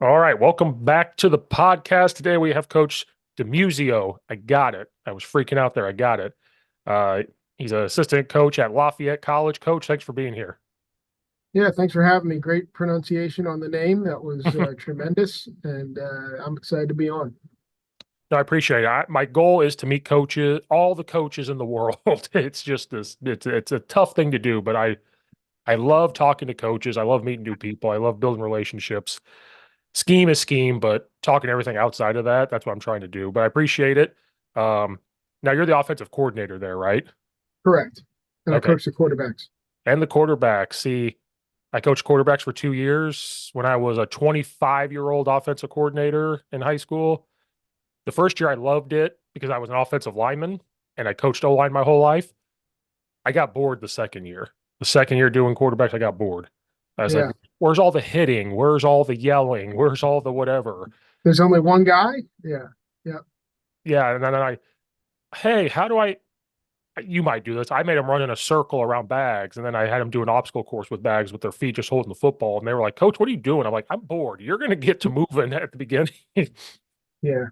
All right, welcome back to the podcast. Today we have Coach DiMuzio. I got it. I was freaking out there. I got it. Uh, he's an assistant coach at Lafayette College. Coach, thanks for being here. Yeah, thanks for having me. Great pronunciation on the name. That was tremendous, and I'm excited to be on. No, I appreciate it. My goal is to meet coaches, all the coaches in the world. It's just this. It's a tough thing to do, but I love talking to coaches. I love meeting new people. I love building relationships. Scheme is scheme, but talking everything outside of that, that's what I'm trying to do. But I appreciate it. Um, Now you're the offensive coordinator there, right? Correct. And I Okay. coach the quarterbacks. And the quarterback. See, I coached quarterbacks for 2 years when I was a 25-year-old offensive coordinator in high school. The first year I loved it because I was an offensive lineman and I coached O-line my whole life. I got bored the second year. The second year doing quarterbacks, I got bored. I was like, Yeah. where's all the hitting? Where's all the yelling? Where's all the whatever? There's only one guy. Yeah. Yeah. Yeah. And then hey, how do you might do this. I made them run in a circle around bags, and then I had them do an obstacle course with bags with their feet just holding the football. And they were like, Coach, what are you doing? I'm like, I'm bored. You're going to get to moving at the beginning. Yeah.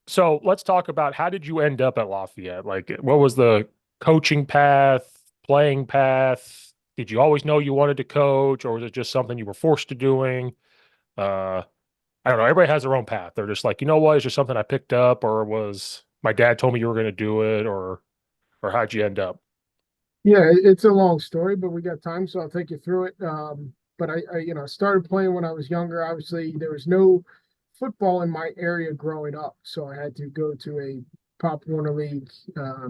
So let's talk about how did you end up at Lafayette? Like, what was the coaching path, playing path? Did you always know you wanted to coach, or was it just something you were forced to doing? Uh, I don't know. Everybody has their own path. They're just like, you know what? It's just something I picked up, or was my dad told me you were going to do it, or how'd you end up? Yeah. It's a long story, but we got time, so I'll take you through it. But I started playing when I was younger. Obviously, there was no football in my area growing up, so I had to go to a Pop Warner League.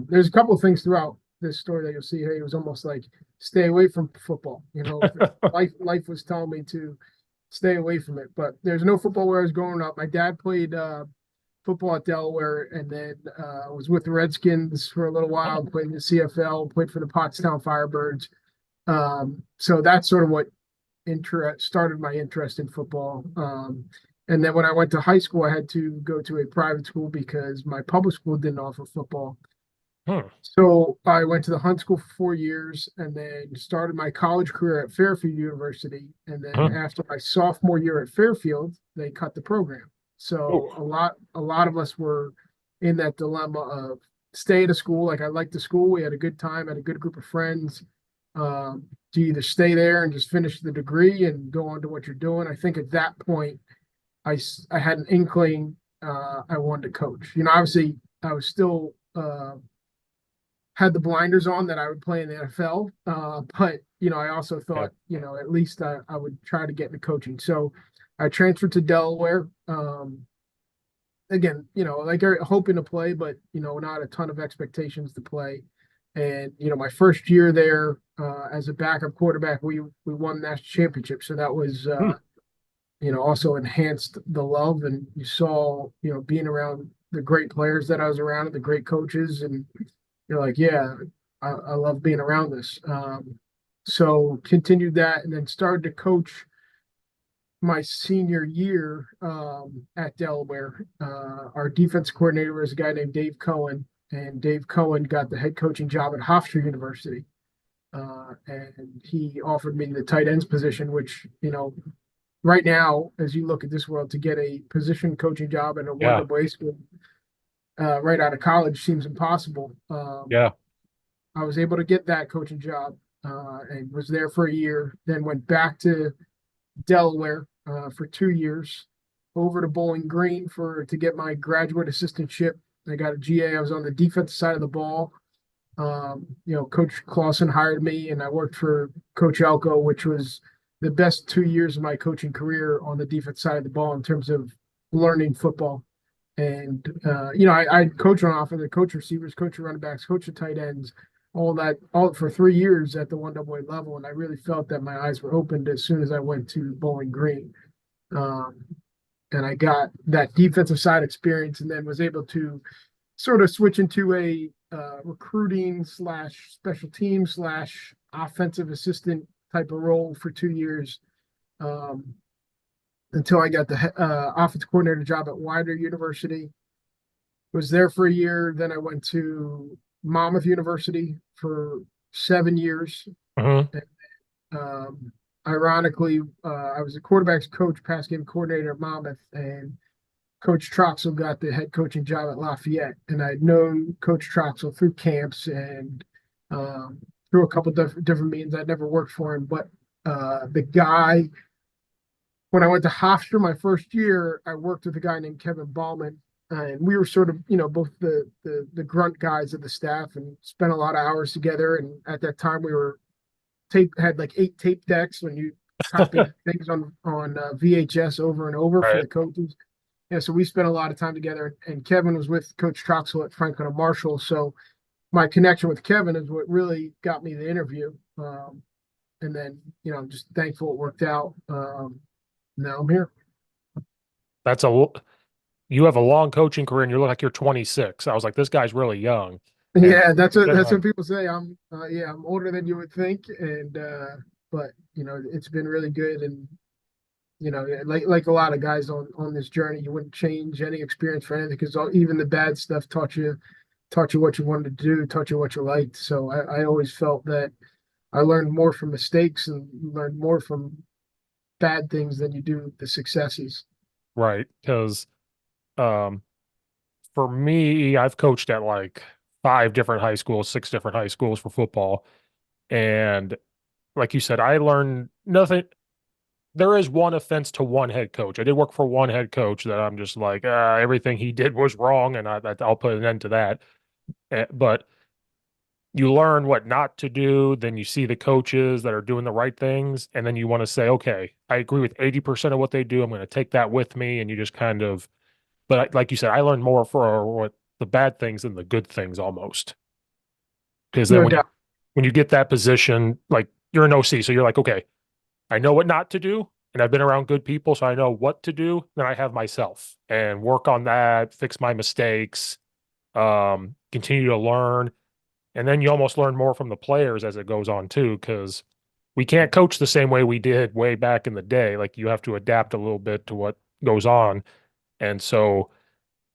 There's a couple of things throughout this story that you'll see here. It was almost like stay away from football. Life was telling me to stay away from it. But there's no football where I was growing up. My dad played football at Delaware, and then was with the Redskins for a little while. Played in the CFL. Played for the Pottstown Firebirds. So that's sort of what started my interest in football. And then when I went to high school, I had to go to a private school because my public school didn't offer football. Hmm. So I went to the Hunt School for 4 years and then started my college career at Fairfield University. And then Hmm. after my sophomore year at Fairfield, they cut the program. Oh, So a lot of us were in that dilemma of stay at a school. Like I liked the school. We had a good time, had a good group of friends. To either stay there and just finish the degree and go on to what you're doing. I think at that point, I had an inkling I wanted to coach. Obviously, I was still had the blinders on that I would play in the NFL. But I also yeah. thought, at least I would try to get into coaching. So I transferred to Delaware. Again, like hoping to play, but not a ton of expectations to play. And my first year there as a backup quarterback, we won the national championship. So that was Hmm. also enhanced the love, and you saw being around the great players that I was around, and the great coaches, and you're like, yeah, I love being around this. So continued that, and then started to coach my senior year at Delaware. Our defense coordinator was a guy named Dave Cohen, and Dave Cohen got the head coaching job at Hofstra University. And he offered me the tight ends position, which, right now, as you look at this world, to get a position coaching job in a one Yeah. double A school right out of college seems impossible. Yeah. I was able to get that coaching job and was there for a year, then went back to Delaware for 2 years, over to Bowling Green to get my graduate assistantship. I got a GA. I was on the defensive side of the ball. Coach Clausen hired me, and I worked for Coach Elko, which was the best 2 years of my coaching career on the defense side of the ball in terms of learning football. And I coach on offense, coach receivers, coach running backs, coach the tight ends, all that, all for 3 years at the one double A level. And I really felt that my eyes were opened as soon as I went to Bowling Green. Um, and I got that defensive side experience, and then was able to sort of switch into a recruiting slash special team slash offensive assistant type of role for 2 years, um, until I got the offensive coordinator job at Wider University. Was there for a year. Then I went to Monmouth University for 7 years. Hmm. Um, ironically, I was a quarterbacks coach, pass game coordinator at Monmouth, and Coach Troxel got the head coaching job at Lafayette. And I'd known Coach Troxel through camps and um, through a couple different means. I'd never worked for him, but the guy, when I went to Hofstra my first year, I worked with a guy named Kevin Ballman, and we were sort of, both the grunt guys of the staff, and spent a lot of hours together. And at that time, we were had like 8 tape decks when you copy things on VHS over and over for Right. the coaches. Yeah, so we spent a lot of time together. And Kevin was with Coach Troxel at Franklin and Marshall, so my connection with Kevin is what really got me the interview. And then, I'm just thankful it worked out. Now I'm here. That's a you have a long coaching career and you look like you're 26. I was like, this guy's really young. And Yeah, that's what been that's around. what people say. I'm older than you would think, and but it's been really good. And like a lot of guys on this journey, you wouldn't change any experience for anything, because even the bad stuff taught you what you wanted to do, taught you what you liked. So I always felt that I learned more from mistakes and learned more from bad things than you do the successes. Right. Because um for me, I've coached at like 5 different high schools, 6 different high schools for football. And like you said, I learned nothing. There is one offense to one head coach. I did work for one head coach that I'm just like, everything he did was wrong, and I'll put an end to that. But you learn what not to do, then you see the coaches that are doing the right things, and then you want to say, okay, I agree with 80% of what they do. I'm going to take that with me, and you just kind of, but like you said, I learned more for what the bad things than the good things almost. Because then No when doubt. you get that position, like you're an OC, so you're like, okay, I know what not to do, and I've been around good people, so I know what to do. Then I have myself and work on that, fix my mistakes, continue to learn, and then you almost learn more from the players as it goes on too, because we can't coach the same way we did way back in the day. Like you have to adapt a little bit to what goes on, and so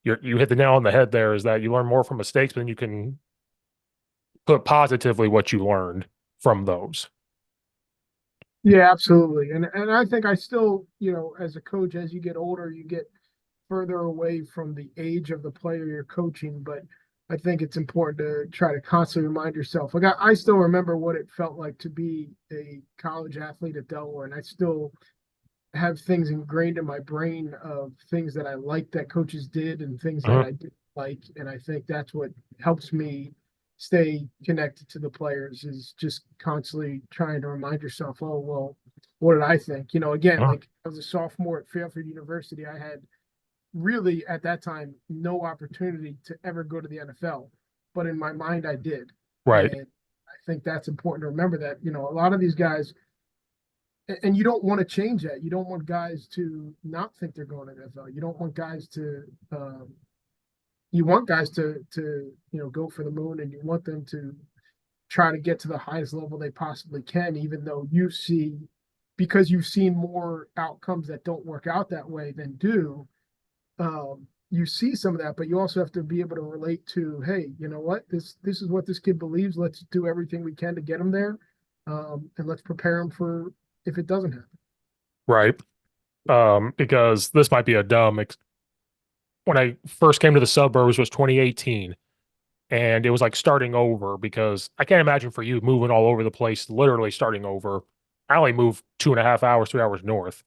you hit the nail on the head there. Is that you learn more from mistakes, but then you can put positively what you learned from those. Yeah, absolutely. And I think I still, as a coach, as you get older, you get further away from the age of the player you're coaching. But I think it's important to try to constantly remind yourself. Like I still remember what it felt like to be a college athlete at Delaware, and I still have things ingrained in my brain of things that I liked that coaches did and things that Mhm. I didn't like. And I think that's what helps me stay connected to the players, is just constantly trying to remind yourself, oh, well, what did I think? Again, Mhm. like I was a sophomore at Fairfield University. I had really at that time no opportunity to ever go to the NFL, but in my mind I did. Right. And I think that's important to remember that, a lot of these guys, and you don't want to change that. You don't want guys to not think they're going to the NFL. You don't want guys to, you want guys to, go for the moon, and you want them to try to get to the highest level they possibly can, even though because you've seen more outcomes that don't work out that way than do. You see some of that, but you also have to be able to relate to, hey, you know what, this is what this kid believes. Let's do everything we can to get him there, and let's prepare him for if it doesn't happen. Right. Because this might be a dumb when I first came to the suburbs was 2018, and it was like starting over because I can't imagine for you moving all over the place, literally starting over. I only moved 2.5 hours, 3 hours north,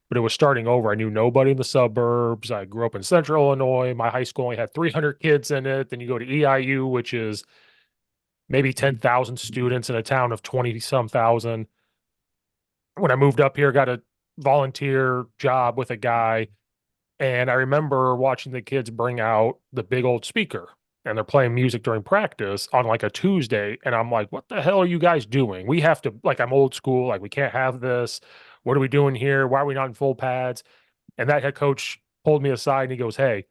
but it was starting over. I knew nobody in the suburbs. I grew up in central Illinois. My high school only had 300 kids in it. Then you go to EIU, which is maybe 10,000 students in a town of 20 some thousand. When I moved up here, got a volunteer job with a guy. And I remember watching the kids bring out the big old speaker and they're playing music during practice on like a Tuesday. And I'm like, what the hell are you guys doing? We have to, like, I'm old school. Like, we can't have this. What are we doing here? Why are we not in full pads? And that head coach pulled me aside and he goes, hey,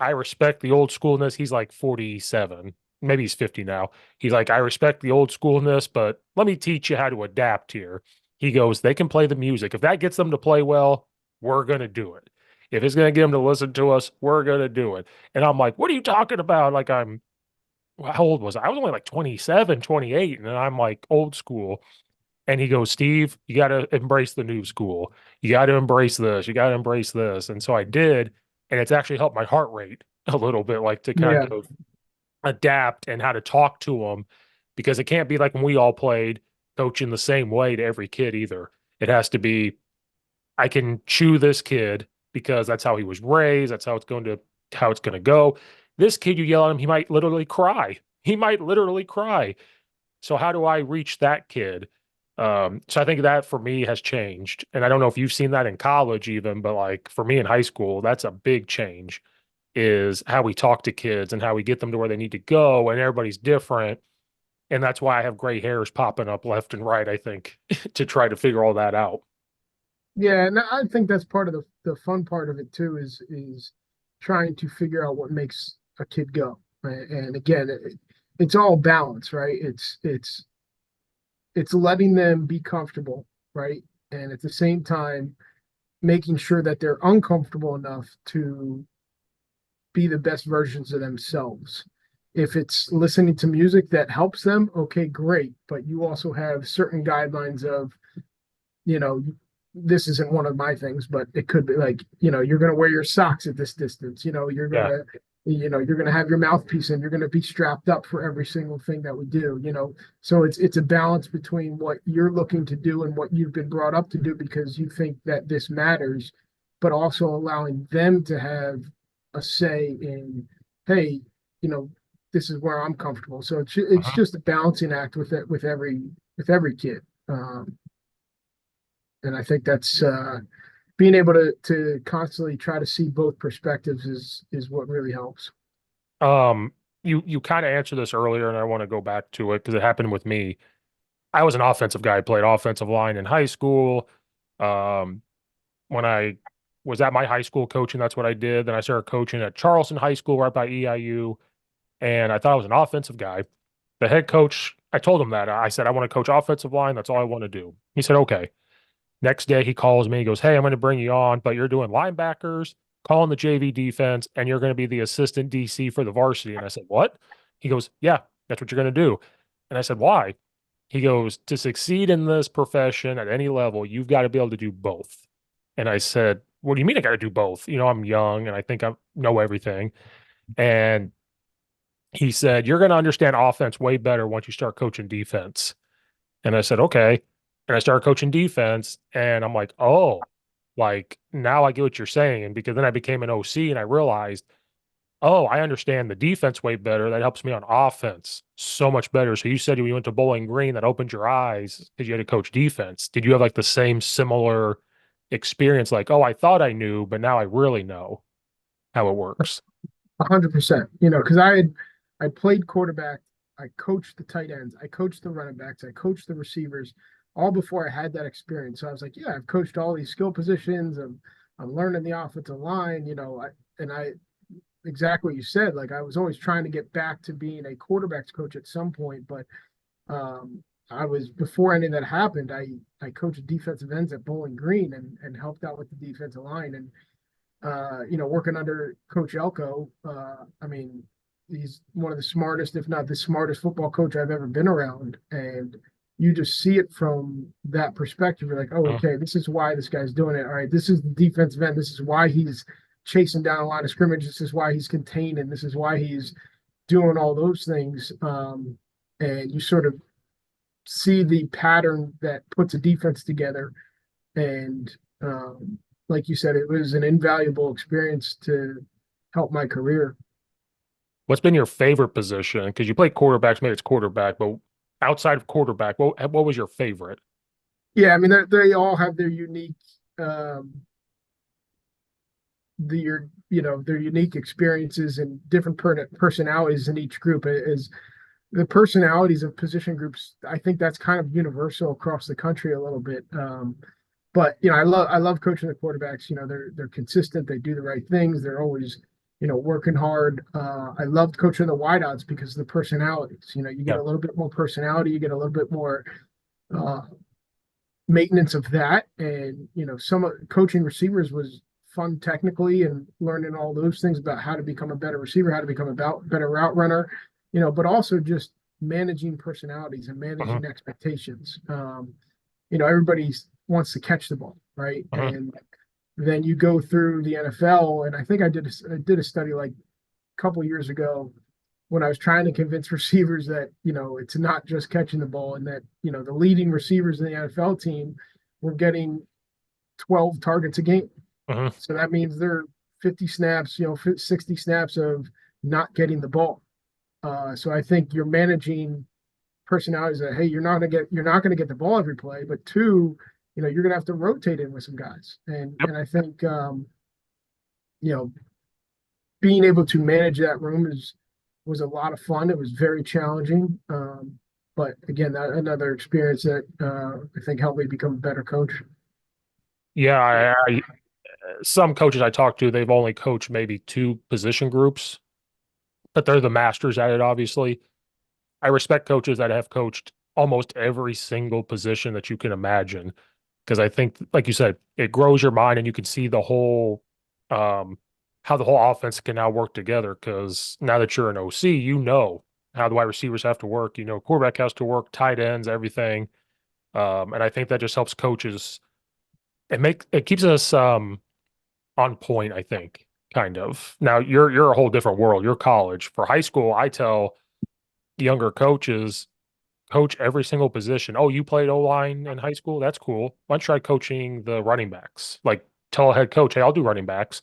I respect the old schoolness. He's like 47, maybe he's 50 now. He's like, I respect the old schoolness, but let me teach you how to adapt here. He goes, they can play the music. If that gets them to play well, we're going to do it. If it's going to get them to listen to us, we're going to do it. And I'm like, what are you talking about? Like, well, how old was I? I was only like 27, 28. And I'm like old school. And he goes, Steve, you got to embrace the new school. You got to embrace this. You got to embrace this. And so I did. And it's actually helped my heart rate a little bit, like to kind Yeah. of adapt and how to talk to them, because it can't be like when we all played coaching the same way to every kid either. It has to be, I can chew this kid because that's how he was raised. That's how it's going to go. This kid, you yell at him, he might literally cry. He might literally cry. So how do I reach that kid? So I think that for me has changed. And I don't know if you've seen that in college even, but like for me in high school, that's a big change, is how we talk to kids and how we get them to where they need to go. And everybody's different. And that's why I have gray hairs popping up left and right, I think, to try to figure all that out. Yeah, and I think that's part of the fun part of it too is trying to figure out what makes a kid go. And again, it's all balance, right? It's letting them be comfortable, right? And at the same time, making sure that they're uncomfortable enough to be the best versions of themselves. If it's listening to music that helps them, okay, great. But you also have certain guidelines of, you know, this isn't one of my things, but it could be like, you're going to wear your socks at this distance. Yeah. You're going to have your mouthpiece and you're going to be strapped up for every single thing that we do. So it's a balance between what you're looking to do and what you've been brought up to do because you think that this matters, but also allowing them to have a say in, hey, this is where I'm comfortable. So it's Mhm. just a balancing act with every kid. And I think that's being able to constantly try to see both perspectives is what really helps. Um, you kind of answered this earlier, and I want to go back to it because it happened with me. I was an offensive guy, played offensive line in high school. Um, when I was at my high school coaching, that's what I did. Then I started coaching at Charleston High School right by EIU, and I thought I was an offensive guy. The head coach, I told him that. I said, I want to coach offensive line. That's all I want to do. He said, okay. Next day, he calls me. He goes, hey, I'm going to bring you on, but you're doing linebackers, calling the JV defense, and you're going to be the assistant DC for the varsity. And I said, what? He goes, yeah, that's what you're going to do. And I said, why? He goes, to succeed in this profession at any level, you've got to be able to do both. And I said, what do you mean I got to do both? I'm young and I think I know everything. And he said, you're going to understand offense way better once you start coaching defense. And I said, okay. And I started coaching defense. And I'm like, oh, like now I get what you're saying. Because then I became an OC and I realized, oh, I understand the defense way better. That helps me on offense so much better. So you said when you went to Bowling Green, that opened your eyes because you had to coach defense. Did you have like the same similar experience? Like, oh, I thought I knew, but now I really know how it works. 100%. Because I played quarterback, I coached the tight ends, I coached the running backs, I coached the receivers, all before I had that experience. So I was like, yeah, I've coached all these skill positions. I'm learning the offensive line. I exactly what you said. Like I was always trying to get back to being a quarterbacks coach at some point, but I was before any of that happened. I coached defensive ends at Bowling Green and helped out with the defensive line and working under Coach Elko. I mean, he's one of the smartest, if not the smartest football coach I've ever been around. And you just see it from that perspective. You're like, oh, Mhm. okay, this is why this guy's doing it. All right, this is the defensive end. This is why he's chasing down a line of scrimmage. This is why he's contained, and this is why he's doing all those things. And you sort of see the pattern that puts a defense together. And like you said, it was an invaluable experience to help my career. What's been your favorite position? Because you play quarterbacks, maybe it's quarterback, but outside of quarterback, what was your favorite? Yeah, I mean, they all have their unique, um, their unique experiences and different personalities in each group. Is the personalities of position groups? I think that's kind of universal across the country a little bit. But I love coaching the quarterbacks. They're consistent. They do the right things. They're always working hard. I loved coaching the wideouts because of the personalities. You get Yeah. a little bit more personality. You get a little bit more uh, maintenance of that. And some coaching receivers was fun technically and learning all those things about how to become a better receiver, how to become a better route runner. But also just managing personalities and Mhm. managing expectations. everybody wants to catch the ball, right? Mhm. And then you go through the NFL, and I think I did a study like a couple years ago when I was trying to convince receivers that, it's not just catching the ball, and that, the leading receivers in the NFL team were getting 12 targets a game. Mhm. So that means they're 50 snaps, 60 snaps of not getting the ball. So I think you're managing personalities that, hey, you're not gonna get the ball every play, but two, you're gonna have to rotate in with some guys. And Yep. and I think you know, being able to manage that room was a lot of fun. It was very challenging. But again, another experience that I think helped me become a better coach. Yeah, some coaches I talk to, they've only coached maybe two position groups, but they're the masters at it, obviously. I respect coaches that have coached almost every single position that you can imagine because I think, like you said, it grows your mind and you can see the whole, um, how the whole offense can now work together. Because now that you're an OC, you know how the wide receivers have to work, quarterback has to work, tight ends, everything. And I think that just helps coaches. It keeps us on point, I think, kind of. Now you're a whole different world. You're college. For high school, I tell younger coaches, coach every single position. Oh, you played O line in high school? That's cool. Why don't you try coaching the running backs? Like tell a head coach, hey, I'll do running backs.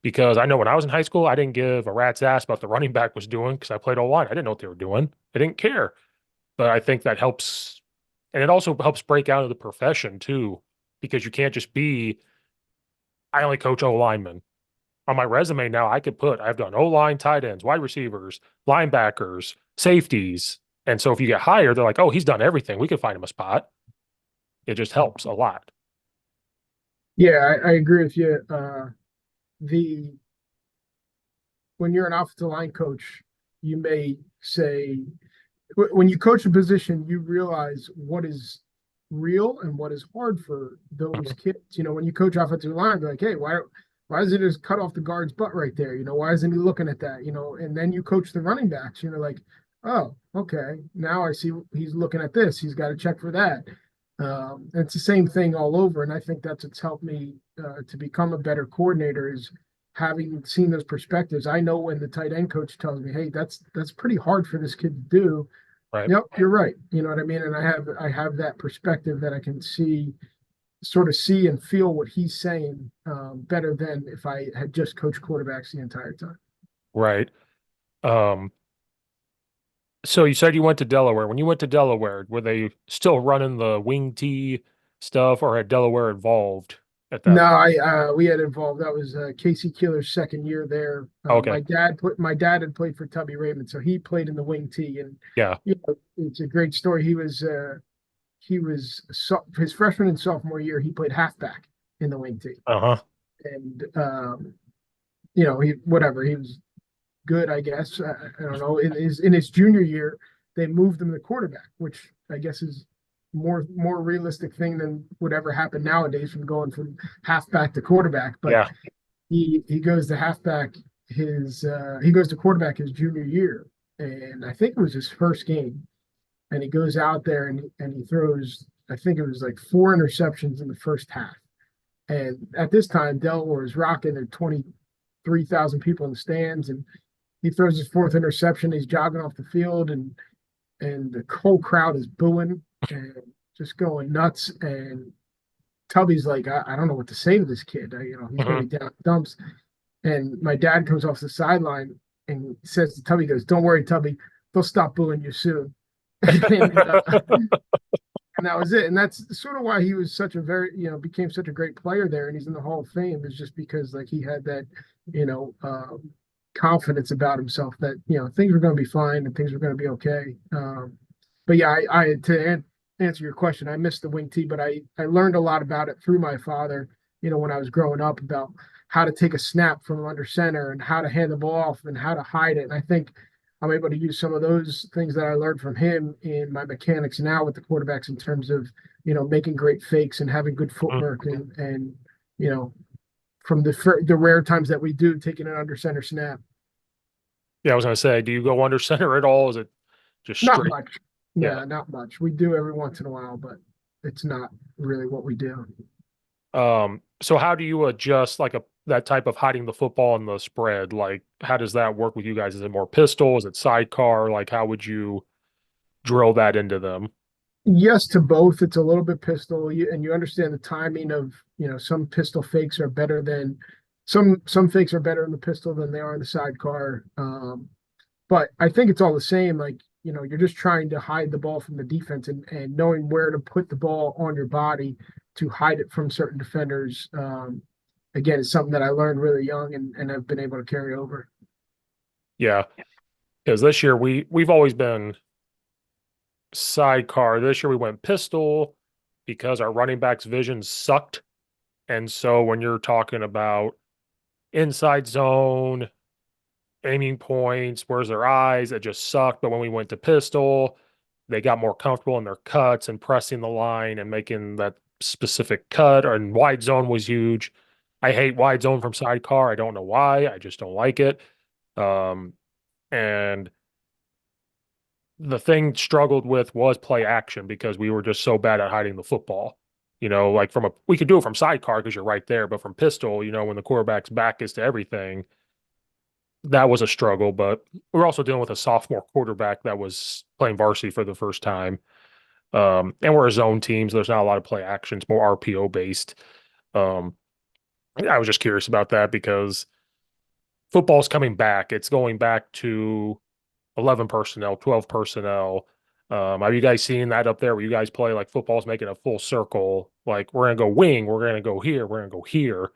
Because I know when I was in high school, I didn't give a rat's ass about the running back was doing because I played O line. I didn't know what they were doing. I didn't care. But I think that helps. And it also helps break out of the profession too, because you can't just be, I only coach O linemen. On my resume now, I could put I've done O line, tight ends, wide receivers, linebackers, safeties. And so if you get hired, they're like, oh, he's done everything. We could find him a spot. It just helps a lot. Yeah, I agree with you. The When you're an offensive line coach, you may say when you coach a position, you realize what is real and what is hard for those Mhm. kids. When you coach offensive line, be like, hey, why does it just cut off the guard's butt right there? Why isn't he looking at that? And then you coach the running backs, like, oh, okay, now I see he's looking at this. He's got to check for that. It's the same thing all over, and I think that's what's helped me to become a better coordinator is having seen those perspectives. I know when the tight end coach tells me, "Hey, that's pretty hard for this kid to do." Right. Yep, you're right. You know what I mean? And I have that perspective that I can sort of see and feel what he's saying better than if I had just coached quarterbacks the entire time. Right. Um, so you said you went to Delaware. When you went to Delaware, were they still running the wing T stuff or had Delaware evolved at that No, point? we had involved. That was Casey Keeler's second year there. Okay. My dad had played for Tubby Raymond, so he played in the wing T, and Yeah. it's a great story. His freshman and sophomore year, he played halfback in the wing T, Uh-huh. and he was good, I guess. I don't know. In his junior year, they moved him to quarterback, which I guess is more realistic thing than would ever happen nowadays from going from halfback to quarterback. But Yeah. he goes to halfback he goes to quarterback his junior year, and I think it was his first game, and he goes out there and he throws. I think it was like four interceptions in the first half. And at this time, Delaware is rocking. There are 23,000 people in the stands, and he throws his fourth interception. He's jogging off the field, and the whole crowd is booing and just going nuts. And Tubby's like, I don't know what to say to this kid. He's going Hmm. to be down dumps. And my dad comes off the sideline and says to Tubby, goes, "Don't worry, Tubby, they'll stop booing you soon." And that was it. And that's sort of why he was such a became such a great player there, and he's in the Hall of Fame is just because like he had that, you know, confidence about himself that things were going to be fine and things were going to be okay. But yeah, answer your question, I missed the wing tee, but I learned a lot about it through my father. When I was growing up about how to take a snap from under center and how to hand the ball off and how to hide it. And I think I'm able to use some of those things that I learned from him in my mechanics now with the quarterbacks in terms of, making great fakes and having good footwork and you know, from the rare times that we do taking an under center snap. Yeah, I was gonna say, do you go under center at all? Is it just Not straight? much. Yeah. Yeah, not much. We do every once in a while, but it's not really what we do. So how do you adjust like that type of hiding the football in the spread? Like, how does that work with you guys? Is it more pistol? Is it sidecar? Like, how would you drill that into them? Yes to both. It's a little bit pistol, and you understand the timing of, some pistol fakes are better than some fakes are better in the pistol than they are in the sidecar. But I think it's all the same. Like, you're just trying to hide the ball from the defense, and knowing where to put the ball on your body to hide it from certain defenders. Again, is something that I learned really young, and I've been able to carry over. Yeah, because this year we've always been sidecar. This year we went pistol because our running backs' vision sucked. And so when you're talking about inside zone, aiming points, where's their eyes, it just sucked. But when we went to pistol, they got more comfortable in their cuts and pressing the line and making that specific cut. And wide zone was huge. I hate wide zone from sidecar. I don't know why. I just don't like it. Um, and the thing struggled with was play action because we were just so bad at hiding the football. Like we could do it from sidecar because you're right there, but from pistol, when the quarterback's back is to everything, that was a struggle. But we're also dealing with a sophomore quarterback that was playing varsity for the first time. And we're a zone team, so there's not a lot of play action. It's more RPO based. Um, I was just curious about that because football's coming back. It's going back to 11 personnel, 12 personnel. Have you guys seen that up there where you guys play like football's making a full circle? Like we're gonna go wing, we're gonna go here, we're gonna go here.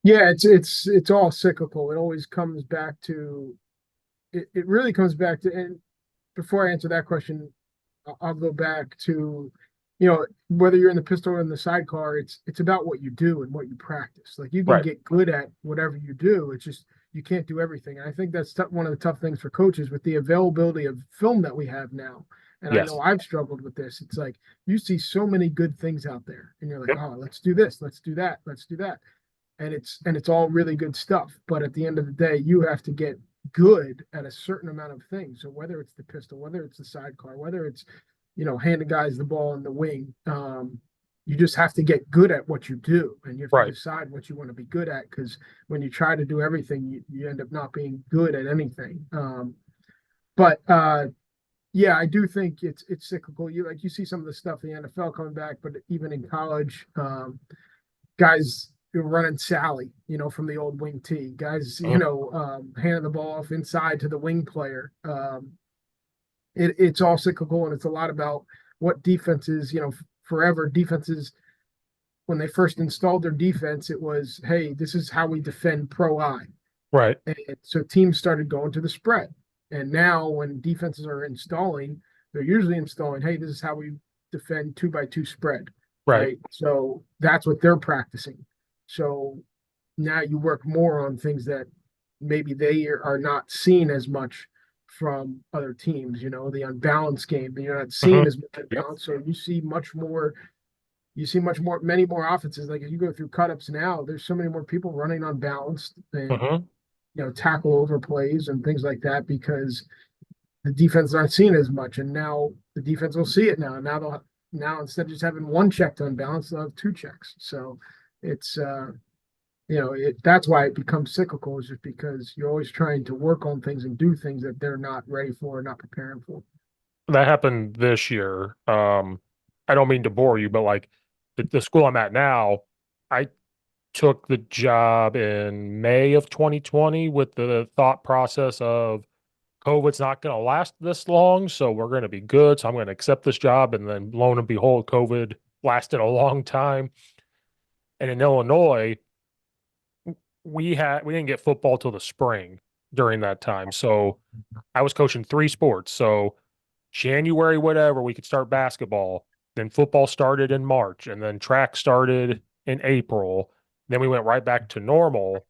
Yeah, it's all cyclical. It always comes back to it really comes back to, and before I answer that question, I'll go back to, whether you're in the pistol or in the sidecar, it's about what you do and what you practice. Like, you can Right. get good at whatever you do. It's just you can't do everything. And I think that's one of the tough things for coaches with the availability of film that we have now. And I know Yes. I've struggled with this. It's like you see so many good things out there, and you're like, Yep. oh, let's do this, let's do that, let's do that, and it's all really good stuff. But at the end of the day, you have to get good at a certain amount of things. So whether it's the pistol, whether it's the sidecar, whether it's, handing guys the ball in the wing, you just have to get good at what you do, and you have to Right. decide what you want to be good at. Because when you try to do everything, you end up not being good at anything. But yeah, I do think it's cyclical. You see some of the stuff in the NFL coming back, but even in college, guys running Sally, from the old wing T, guys, Mhm. handing the ball off inside to the wing player. It's all cyclical, and it's a lot about what defenses, forever defenses, when they first installed their defense, it was, hey, this is how we defend pro I. Right. And so teams started going to the spread. And now when defenses are installing, they're usually installing, hey, this is how we defend 2-by-2 spread, Right. right? So that's what they're practicing. So now you work more on things that maybe they are not seen as much from other teams, the unbalanced game, you're not seeing Hmm. as much Yep. unbalanced. So many more offenses. Like if you go through cut-ups now, there's so many more people running unbalanced and, Hmm. tackle over plays and things like that, because the defense aren't seeing as much. And now the defense will see it now. Now instead of just having one check to unbalance, they'll have two checks. So it's that's why it becomes cyclical, is just because you're always trying to work on things and do things that they're not ready for or not preparing for. That happened this year. I don't mean to bore you, but like the school I'm at now, I took the job in May of 2020 with the thought process of COVID's not going to last this long, so we're going to be good. So I'm going to accept this job. And then lo and behold, COVID lasted a long time. And in Illinois, we didn't get football till the spring during that time. So I was coaching three sports. So January, whatever, we could start basketball. Then football started in March, and then track started in April. Then we went right back to normal.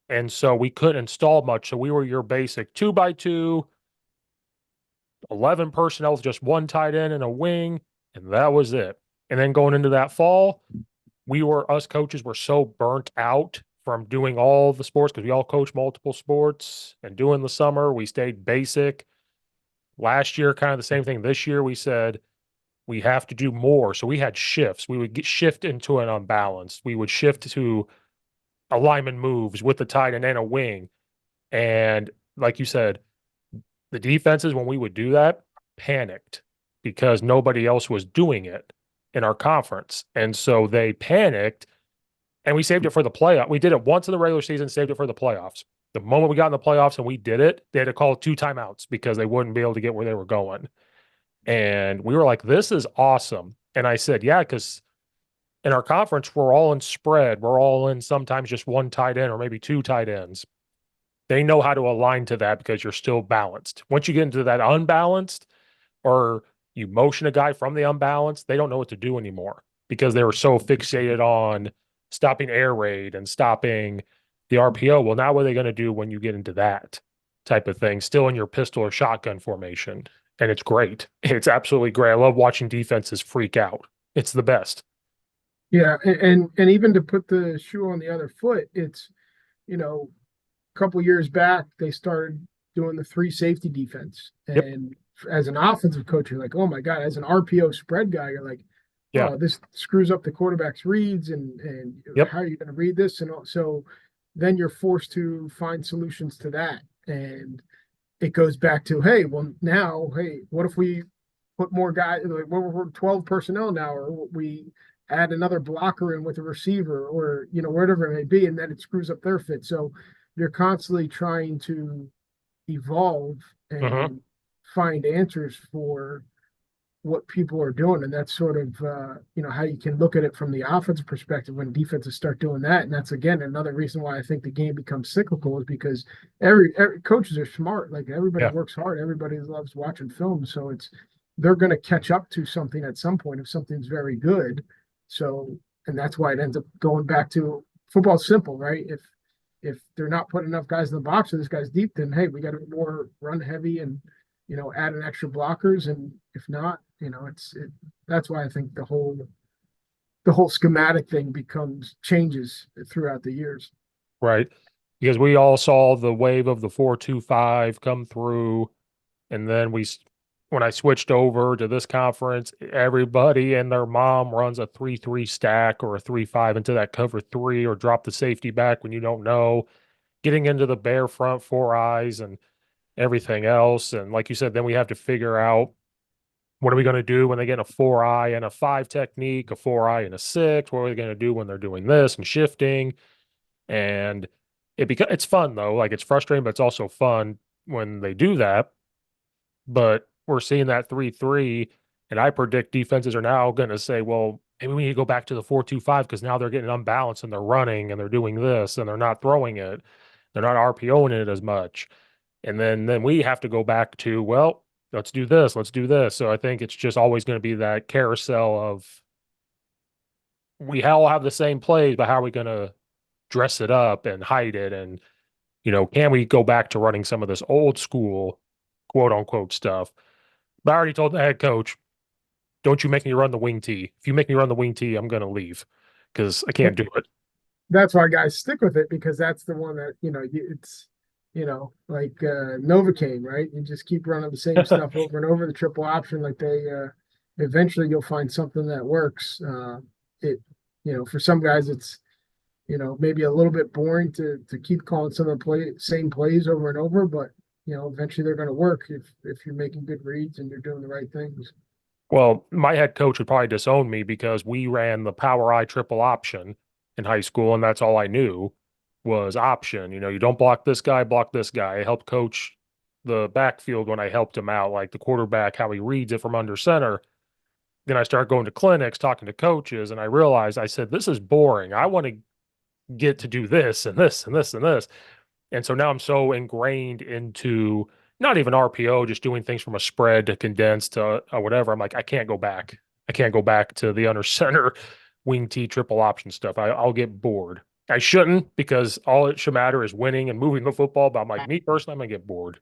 And so we couldn't install much. So we were your basic 2-by-2, 11 personnel with just one tight end and a wing, and that was it. And then going into that fall, us coaches were so burnt out from doing all the sports because we all coach multiple sports and doing the summer. We stayed basic. Last year, kind of the same thing. This year, we said, We have to do more. So we had shifts. We would shift into an unbalanced. We would shift to alignment moves with the tight end and a wing. And like you said, the defenses, when we would do that, panicked because nobody else was doing it in our conference. And so they panicked and we saved it for the playoff. We did it once in the regular season, saved it for the playoffs. The moment we got in the playoffs and we did it, they had to call 2 timeouts because they wouldn't be able to get where they were going. And we were like, this is awesome. And I said, yeah, because in our conference, we're all in spread. We're all in sometimes just one tight end or maybe two tight ends. They know how to align to that because you're still balanced. Once you get into that unbalanced or you motion a guy from the unbalanced, they don't know what to do anymore because they were so fixated on stopping air raid and stopping the RPO. Well, now what are they going to do when you get into that type of thing? Still in your pistol or shotgun formation. And it's great. It's absolutely great. I love watching defenses freak out. It's the best. Yeah, and even to put the shoe on the other foot, it's, you know, a couple years back they started doing the three safety defense, Yep. and as an offensive coach, you're like, oh my god. As an RPO spread guy, you're like, Yeah. oh, this screws up the quarterback's reads, and Yep. how are you going to read this? And so then you're forced to find solutions to that, and it goes back to, hey, well now, hey, what if we put more guys, like we're 12 personnel now, or we add another blocker in with a receiver, or whatever it may be, and then it screws up their fit. So you're constantly trying to evolve Hmm. and find answers for what people are doing, and that's sort of how you can look at it from the offensive perspective when defenses start doing that. And that's again another reason why I think the game becomes cyclical, is because every coaches are smart. Like, everybody Yeah. works hard, everybody loves watching film, so they're going to catch up to something at some point if something's very good. So, and that's why it ends up going back to football's simple, right? If they're not putting enough guys in the box or this guy's deep, then hey, we got to be more run heavy and add an extra blockers. And if not, that's why I think the whole schematic thing becomes changes throughout the years. Right. Because we all saw the wave of the 4-2-5 come through. And then when I switched over to this conference, everybody and their mom runs a 3-3 stack or a 3-5 into that cover three or drop the safety back when you don't know, getting into the bear front four eyes and everything else. And like you said, then we have to figure out what are we going to do when they get a 4-eye and a 5 technique, a 4-eye and a 6? What are we going to do when they're doing this and shifting? And it's fun though. Like, it's frustrating, but it's also fun when they do that. But we're seeing that 3-3, and I predict defenses are now going to say, well, maybe we need to go back to the 4-2-5 because now they're getting unbalanced and they're running and they're doing this and they're not throwing it. They're not RPOing it as much. And then we have to go back to, well, let's do this, let's do this. So I think it's just always going to be that carousel of we all have the same plays, but how are we going to dress it up and hide it? And, can we go back to running some of this old school quote unquote stuff? But I already told the head coach, don't you make me run the wing tee. If you make me run the wing tee, I'm going to leave because I can't do it. That's why guys stick with it, because that's the one that it's like Novocaine, right? You just keep running the same stuff over and over, the triple option. Like, they eventually you'll find something that works. It For some guys it's maybe a little bit boring to keep calling some of the same plays over and over, but eventually they're going to work if you're making good reads and you're doing the right things. Well, my head coach would probably disown me because we ran the power I triple option in high school, and that's all I knew was option. You don't block this guy, block this guy. I helped coach the backfield when I helped him out, like the quarterback, how he reads it from under center. Then I started going to clinics, talking to coaches, and I realized, I said, this is boring. I want to get to do this and this and this and this. And so now I'm so ingrained into not even RPO, just doing things from a spread to condense to whatever. I'm like, I can't go back. I can't go back to the under center wing T triple option stuff. I'll get bored. I shouldn't, because all it should matter is winning and moving the football. But I'm like, me personally, I'm gonna get bored.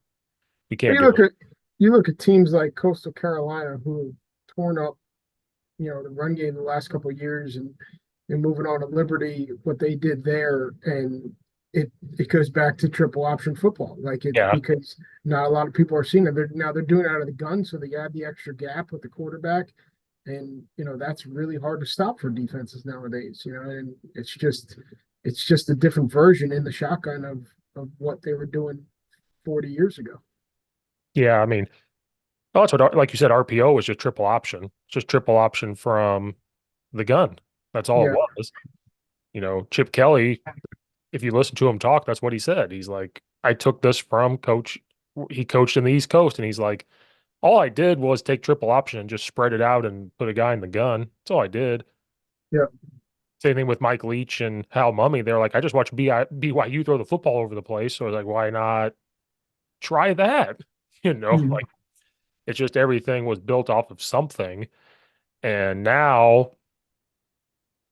You But can't you do look it. at you look at teams like Coastal Carolina, who have torn up the run game the last couple of years, and moving on to Liberty, what they did there, and it goes back to triple option football. Like, it Yeah. because not a lot of people are seeing it. They're doing it out of the gun, so they add the extra gap with the quarterback. And, that's really hard to stop for defenses nowadays, and it's just a different version in the shotgun of what they were doing 40 years ago. Yeah, I mean, oh, that's what, like you said, RPO was just triple option. It's just triple option from the gun. That's all it Yeah. was. Chip Kelly, if you listen to him talk, that's what he said. He's like, I took this from coach. He coached in the East Coast, and he's like, all I did was take triple option and just spread it out and put a guy in the gun. That's all I did. Yeah. Same thing with Mike Leach and Hal Mummy. They're like, I just watched BYU throw the football over the place. So I was like, why not try that? Mhm. Like it's just everything was built off of something. And now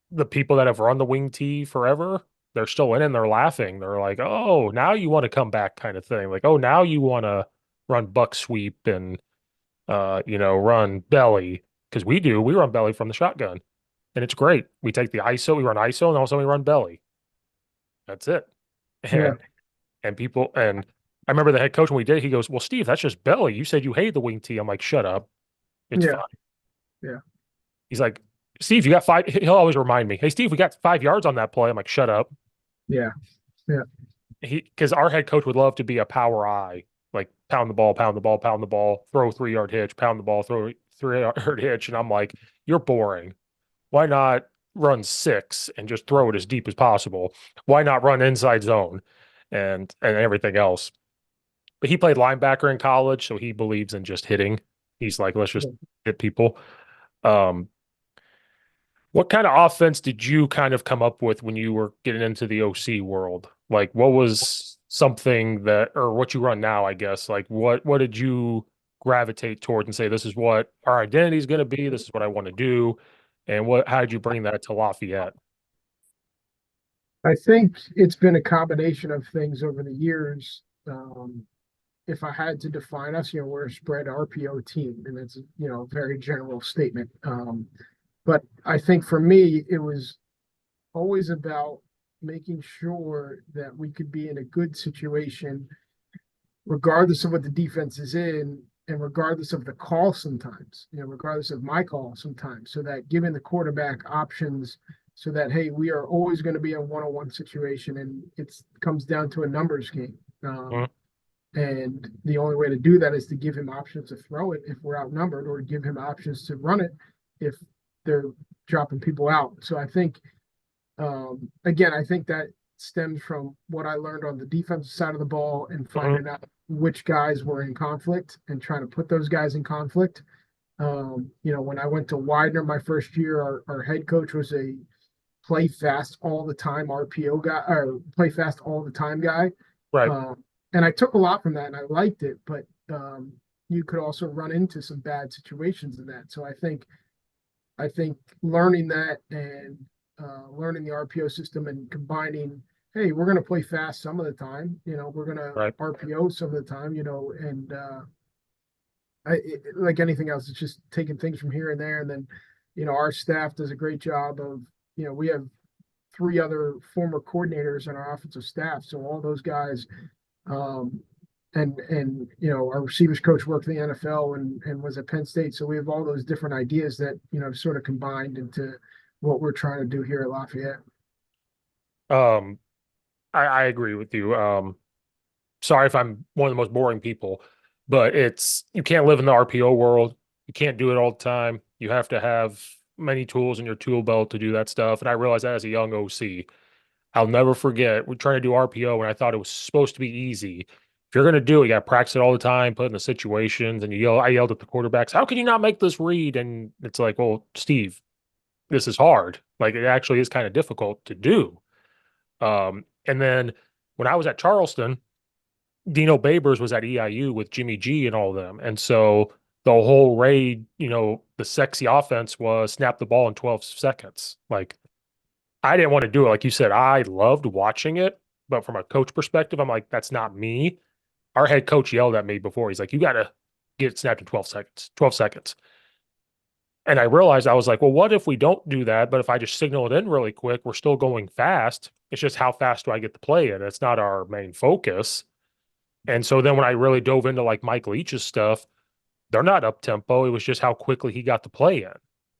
the people that have run the wing T forever, they're still in and they're laughing. They're like, oh, now you want to come back kind of thing. Like, oh, now you want to run buck sweep and run belly. Because we run belly from the shotgun. And it's great. We take the ISO, we run ISO, and also we run belly. That's it. Yeah. And people and I remember the head coach when we did it, he goes, well, Steve, that's just belly. You said you hated the wing T. I'm like, shut up. It's Yeah. fine. Yeah. He's like, Steve, you got five. He'll always remind me, hey, Steve, we got 5 yards on that play. I'm like, shut up. Yeah. Yeah. Because our head coach would love to be a power I, like pound the ball, pound the ball, pound the ball, throw 3 yard hitch, pound the ball, throw 3 yard hitch. And I'm like, you're boring. Why not run six and just throw it as deep as possible? Why not run inside zone and everything else? But he played linebacker in college, so he believes in just hitting. He's like, let's just hit people. Um, what kind of offense did you kind of come up with when you were getting into the OC world? Like, what was something that, or what you run now, I guess? Like, what did you gravitate toward and say, this is what our identity is going to be. This is what I want to do. And how did you bring that to Lafayette? I think it's been a combination of things over the years. If I had to define us, we're a spread RPO team, and it's a very general statement. But I think for me, it was always about making sure that we could be in a good situation, regardless of what the defense is in, and regardless of the call sometimes, regardless of my call sometimes, so that giving the quarterback options so that, hey, we are always going to be in a one-on-one situation, and it comes down to a numbers game. Mhm. And the only way to do that is to give him options to throw it if we're outnumbered, or give him options to run it if they're dropping people out. So I think, again, I think that stems from what I learned on the defensive side of the ball and Mhm. finding out which guys were in conflict and trying to put those guys in conflict. When I went to Widener my first year, our head coach was a play fast all the time RPO guy, or play fast all the time guy. Right. And I took a lot from that and I liked it, but you could also run into some bad situations in that. So I think learning that and learning the RPO system and combining, hey, we're going to play fast some of the time, we're going to Right. RPO some of the time, and like anything else, it's just taking things from here and there. And then, our staff does a great job of, we have three other former coordinators on our offensive staff. So all those guys, um, and our receivers coach worked in the NFL and was at Penn State. So we have all those different ideas that, sort of combined into what we're trying to do here at Lafayette. Um, I agree with you. Sorry if I'm one of the most boring people, but you can't live in the RPO world. You can't do it all the time. You have to have many tools in your tool belt to do that stuff. And I realized that as a young OC. I'll never forget. We're trying to do RPO and I thought it was supposed to be easy. If you're going to do it, you got to practice it all the time, put in the situations, and I yelled at the quarterbacks, how can you not make this read? And it's like, well, Steve, this is hard. Like it actually is kind of difficult to do. And then when I was at Charleston, Dino Babers was at EIU with Jimmy G and all of them. And so the whole raid, the sexy offense was snap the ball in 12 seconds. Like I didn't want to do it. Like you said, I loved watching it, but from a coach perspective, I'm like, that's not me. Our head coach yelled at me before. He's like, you got to get it snapped in 12 seconds, 12 seconds. And I realized I was like, well, what if we don't do that? But if I just signal it in really quick, we're still going fast. It's just how fast do I get the play in? It's not our main focus. And so then when I really dove into like Mike Leach's stuff, they're not up tempo. It was just how quickly he got the play in.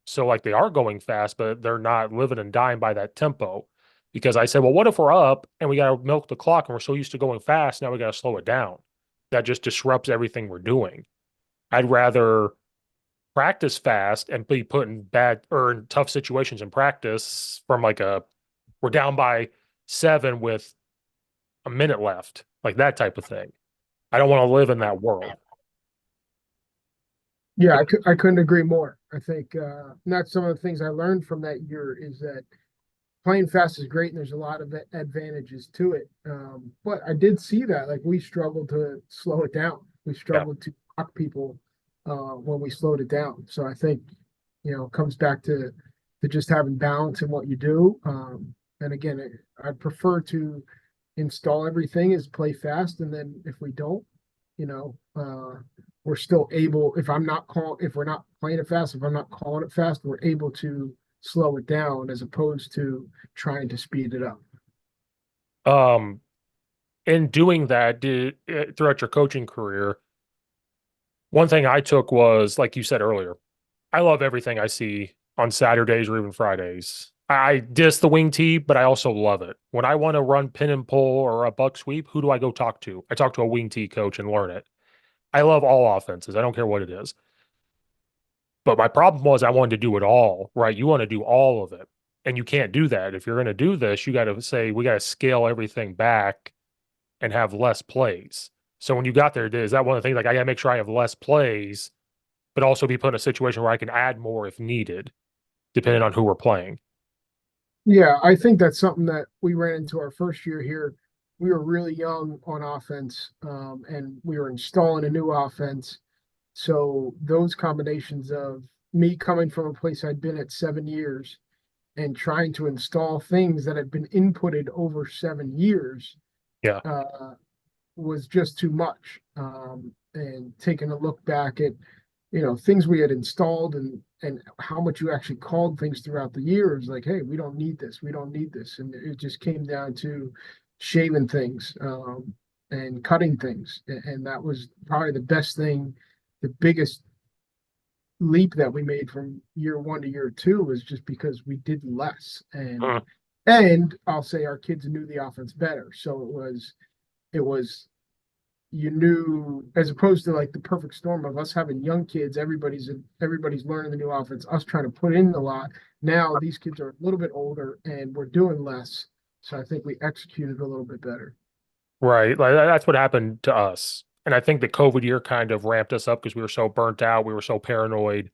So like they are going fast, but they're not living and dying by that tempo. Because I said, well, what if we're up and we got to milk the clock and we're so used to going fast, now we got to slow it down. That just disrupts everything we're doing. I'd rather practice fast and be put in bad or in tough situations in practice from like we're down by 7 with a minute left, like that type of thing. I don't want to live in that world. Yeah, I couldn't agree more. I think and that's some of the things I learned from that year is that playing fast is great and there's a lot of advantages to it. But I did see that like we struggled to slow it down. We Yeah. struggled to block people when we slowed it down. So I think it comes back to just having balance in what you do. And again, I prefer to install everything is play fast, and then if we don't, you know, we're still able. If we're not playing it fast, if I'm not calling it fast, we're able to slow it down as opposed to trying to speed it up. Um, in doing that, throughout your coaching career, one thing I took was, like you said earlier, I love everything I see on Saturdays or even Fridays. I diss the wing tee, but I also love it. When I want to run pin and pull or a buck sweep, who do I go talk to? I talk to a wing tee coach and learn it. I love all offenses. I don't care what it is. But my problem was I wanted to do it all, right? You want to do all of it. And you can't do that. If you're going to do this, you got to say, we got to scale everything back and have less plays. So when you got there, is that one of the things like I got to make sure I have less plays, but also be put in a situation where I can add more if needed, depending on who we're playing? Yeah, I think that's something that we ran into our first year here. We were really young on offense, and we were installing a new offense. So those combinations of me coming from a place I'd been at 7 years and trying to install things that had been inputted over 7 years Yeah. uh, was just too much. And taking a look back at things we had installed and how much you actually called things throughout the years, like, hey, we don't need this, we don't need this, and it just came down to shaving things and cutting things, and that was probably the best thing, the biggest leap that we made from year one to year two was just because we did less, and Mm. and I'll say our kids knew the offense better, so it was you knew, as opposed to like the perfect storm of us having young kids, everybody's learning the new offense, us trying to put in a lot. Now these kids are a little bit older and we're doing less, so I think we executed a little bit better. Right. Like that's what happened to us. And I think the COVID year kind of ramped us up because we were so burnt out. We were so paranoid.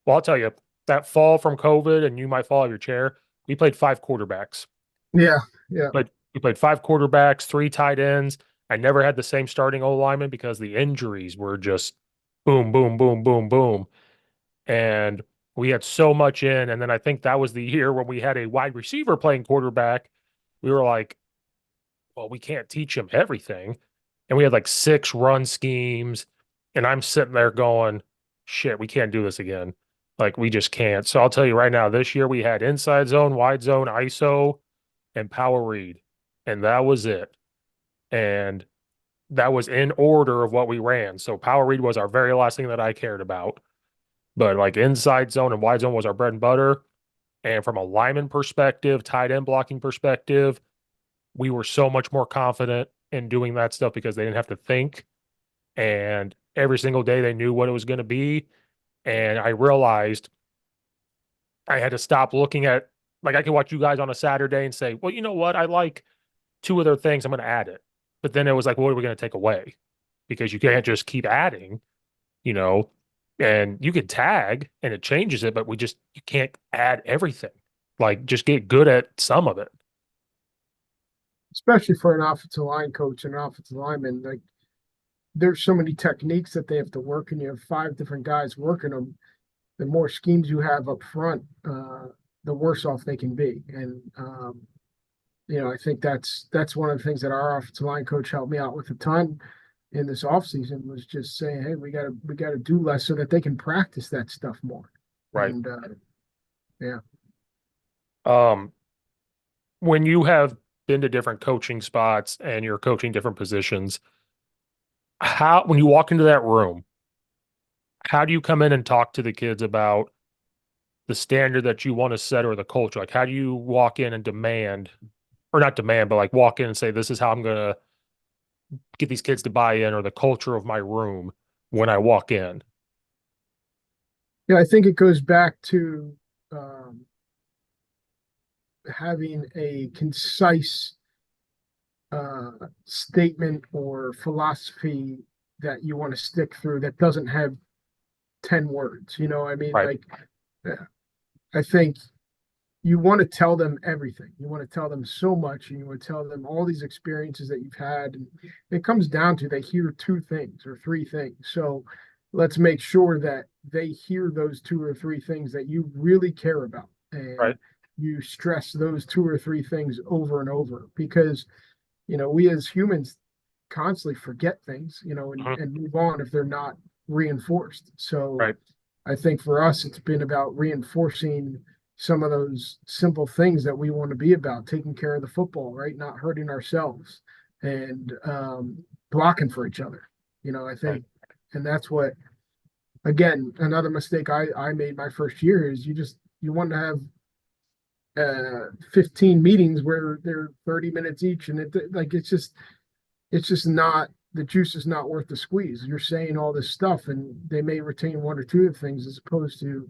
Well, I'll tell you, that fall from COVID, and you might fall out of your chair, we played 5 quarterbacks. Yeah, yeah. But we played 5 quarterbacks, 3 tight ends. I never had the same starting O lineman because the injuries were just boom, boom, boom, boom, boom. And we had so much in. And then I think that was the year when we had a wide receiver playing quarterback. We were like, well, we can't teach him everything. And we had like 6 run schemes. And I'm sitting there going, shit, we can't do this again. Like we just can't. So I'll tell you right now, this year we had inside zone, wide zone, ISO, and power read. And that was it. And that was in order of what we ran. So power read was our very last thing that I cared about. But like inside zone and wide zone was our bread and butter. And from a lineman perspective, tight end blocking perspective, we were so much more confident in doing that stuff because they didn't have to think. And every single day they knew what it was going to be. And I realized I had to stop looking at, like, I could watch you guys on a Saturday and say, well, you know what? I like 2 other things. I'm going to add it. But then it was like, what are we going to take away? Because you can't just keep adding, you know, and you can tag and it changes it, but you can't add everything. Like, just get good at some of it. Especially for an offensive line coach and an offensive lineman, like there's so many techniques that they have to work, and you have 5 different guys working them. The more schemes you have up front, the worse off they can be. And I think that's one of the things that our offensive line coach helped me out with a ton in this offseason was just saying, hey, we gotta do less so that they can practice that stuff more. Right. And yeah. Um, when you have been to different coaching spots and you're coaching different positions, when you walk into that room, how do you come in and talk to the kids about the standard that you want to set or the culture? Like, how do you walk in and demand, or not demand, but like walk in and say, this is how I'm going to get these kids to buy in, or the culture of my room when I walk in? Yeah, I think it goes back to um, having a concise uh, statement or philosophy that you want to stick through that doesn't have 10 words. You know, I mean, Right. like, I think you want to tell them everything. You want to tell them so much, and you want to tell them all these experiences that you've had. And it comes down to they hear two things or three things. So let's make sure that they hear those two or three things that you really care about. And Right. you stress those two or three things over and over because, we as humans constantly forget things, Mhm. and move on if they're not reinforced. So Right. I think for us, it's been about reinforcing some of those simple things that we want to be about, taking care of the football, right? Not hurting ourselves and blocking for each other. I Right. think, and that's what, again, another mistake I made my first year is you want to have 15 meetings where they're 30 minutes each. And it's just not, the juice is not worth the squeeze. You're saying all this stuff and they may retain one or two of the things as opposed to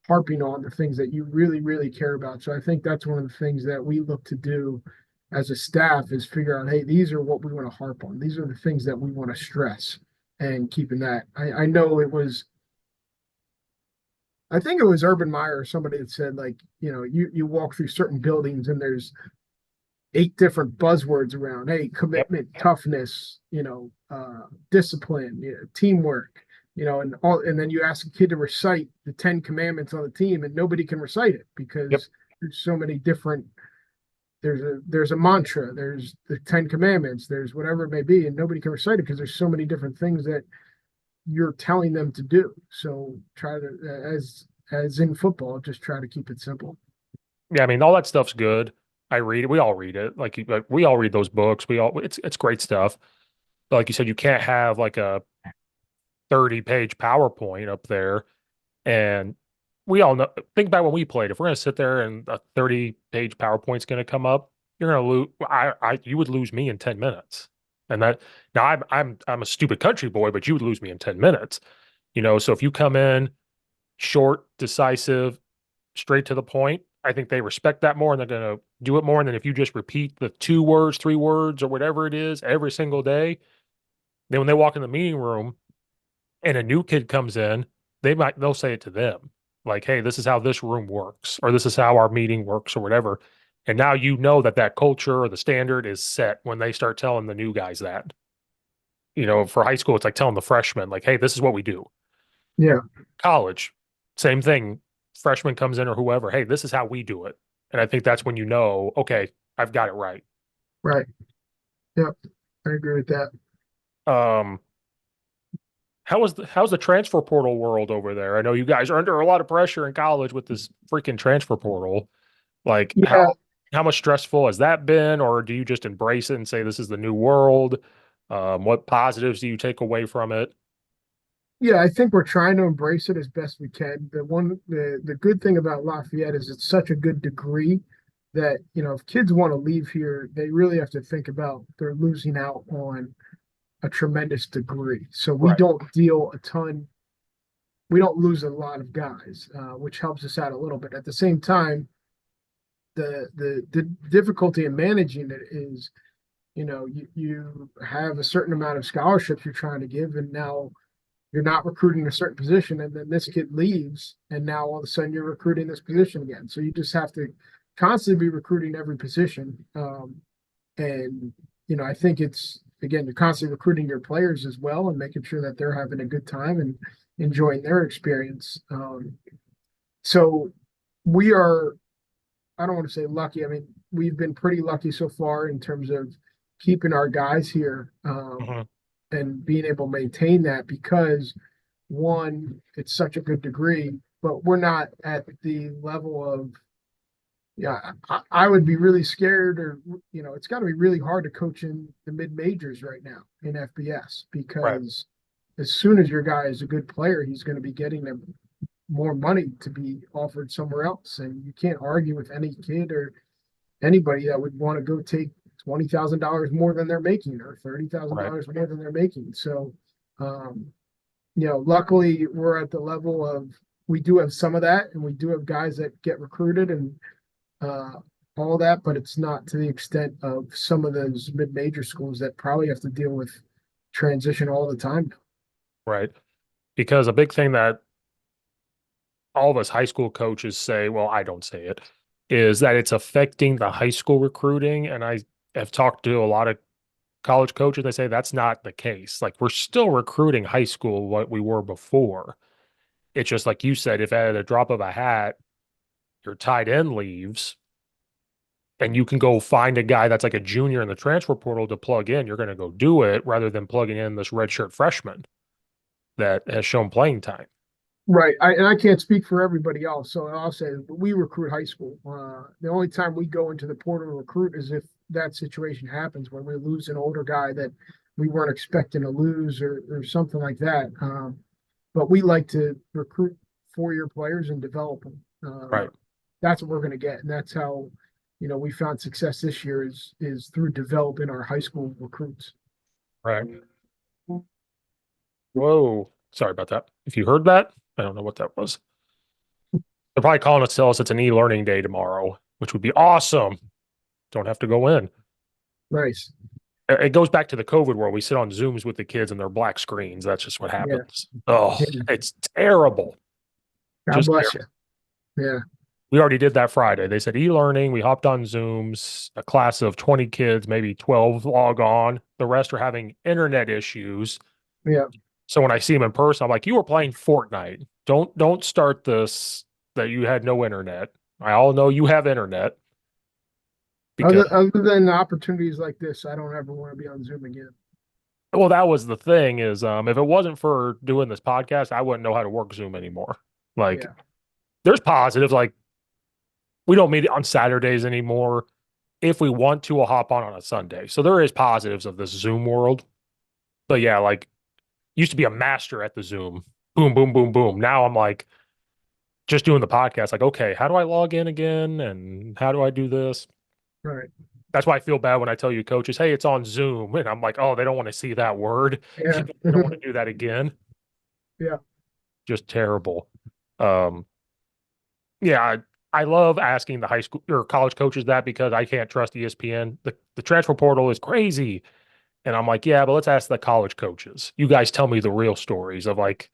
harping on the things that you really, really care about. So I think that's one of the things that we look to do as a staff is figure out, hey, these are what we want to harp on. These are the things that we want to stress and keeping that. I know I think it was Urban Meyer or somebody that said like, you walk through certain buildings and there's eight different buzzwords around, hey, Yep. commitment, toughness, discipline, teamwork, and then you ask a kid to recite the 10 commandments on the team and nobody can recite it Yep. because there's so many different, there's a mantra, there's the 10 commandments, there's whatever it may be, and nobody can recite it because there's so many different things that you're telling them to do. So try to, as in football, just try to keep it simple. Yeah. I mean, all that stuff's good. I read it. We all read it. Like we all read those books. It's great stuff. But like you said, you can't have like a 30-page PowerPoint up there. And we all know, think about when we played. If we're going to sit there and a 30-page PowerPoint's going to come up, you're going to lose. You would lose me in 10 minutes. And that now I'm a stupid country boy, but you would lose me in 10 minutes. So if you come in short, decisive, straight to the point, I think they respect that more and they're going to do it more. And then if you just repeat the 2 words, 3 words, or whatever it is every single day, then when they walk in the meeting room, and a new kid comes in, they'll say it to them, like, "Hey, this is how this room works, or this is how our meeting works, or whatever." And now you know that that culture or the standard is set when they start telling the new guys that. For high school, it's like telling the freshmen, like, "Hey, this is what we do." Yeah, College, same thing. Freshman comes in or whoever, "Hey, this is how we do it." And I think that's when you know, okay, I've got it right. right. Yep, I agree with that. Um, how's the transfer portal world over there? I know you guys are under a lot of pressure in college with this freaking transfer portal. Like Yeah, how much stressful has that been, or do you just embrace it and say this is the new world? What positives do you take away from it? yeah, I think we're trying to embrace it as best we can. The good thing about Lafayette is it's such a good degree that, if kids want to leave here, they really have to think about they're losing out on a tremendous degree. So Right, we don't lose a lot of guys, which helps us out a little bit. At the same time, the difficulty in managing it is, you have a certain amount of scholarships you're trying to give, and now you're not recruiting a certain position, and then this kid leaves, and now all of a sudden you're recruiting this position again. So you just have to constantly be recruiting every position. And I think it's again, you're constantly recruiting your players as well and making sure that they're having a good time and enjoying their experience. So we are, I don't want to say lucky. I mean, we've been pretty lucky so far in terms of keeping our guys here hmm and being able to maintain that because one, it's such a good degree, but we're not at the level of, yeah, I would be really scared or, it's got to be really hard to coach in the mid majors right now in FBS right, because as soon as your guy is a good player, he's going to be getting them more money to be offered somewhere else. And you can't argue with any kid or anybody that would want to go take $20,000 more than they're making or Right. $30,000 more than they're making. So, um, luckily we're at the level of we do have some of that, and we do have guys that get recruited and uh, all that, but it's not to the extent of some of those mid-major schools that probably have to deal with transition all the time. Right. Because a big thing that all of us high school coaches say, well, I don't say it, is that it's affecting the high school recruiting. And I have talked to a lot of college coaches. They say that's not the case. Like we're still recruiting high school what we were before. It's just like you said, if at a drop of a hat, your tight end leaves and you can go find a guy that's like a junior in the transfer portal to plug in, you're going to go do it rather than plugging in this redshirt freshman that has shown playing time. Right. And I can't speak for everybody else. So I'll say we recruit high school. The only time we go into the portal to recruit is if that situation happens when we lose an older guy that we weren't expecting to lose or something like that. But we like to recruit 4-year players and develop them. Right. That's what we're going to get. And that's how, we found success this year is through developing our high school recruits. Right. Whoa. Sorry about that. If you heard that, I don't know what that was. They're probably calling us to tell us it's an e-learning day tomorrow, which would be awesome. Don't have to go in. Nice. It goes back to the COVID world. We sit on Zooms with the kids and they're black screens. That's just what Yeah. happens. Oh, Yeah. it's terrible. God Just bless terrible. you. Yeah. We already did that Friday. They said e-learning. We hopped on Zooms, a class of 20 kids, maybe 12 log on. The rest are having internet issues. Yeah. So when I see them in person, I'm like, you were playing Fortnite. Don't start this that you had no internet. I all know you have internet because Other than opportunities like this, I don't ever want to be on Zoom again. well, that was the thing is if it wasn't for doing this podcast, I wouldn't know how to work Zoom anymore. Like Yeah. there's positives, like we don't meet on Saturdays anymore. If we want to, we'll hop on a Sunday. So there is positives of this Zoom world. But yeah, like used to be a master at the Zoom. Boom, boom, boom, boom. Now I'm like just doing the podcast, like, okay, how do I log in again? And how do I do this? Right. That's why I feel bad when I tell you coaches, hey, it's on Zoom. And I'm like, oh, they don't want to see that word. Yeah. They don't want to do that again. Yeah. Just terrible. Um, yeah, I love asking the high school or college coaches that because I can't trust ESPN. The transfer portal is crazy. And I'm like, yeah, but let's ask the college coaches. You guys tell me the real stories of like,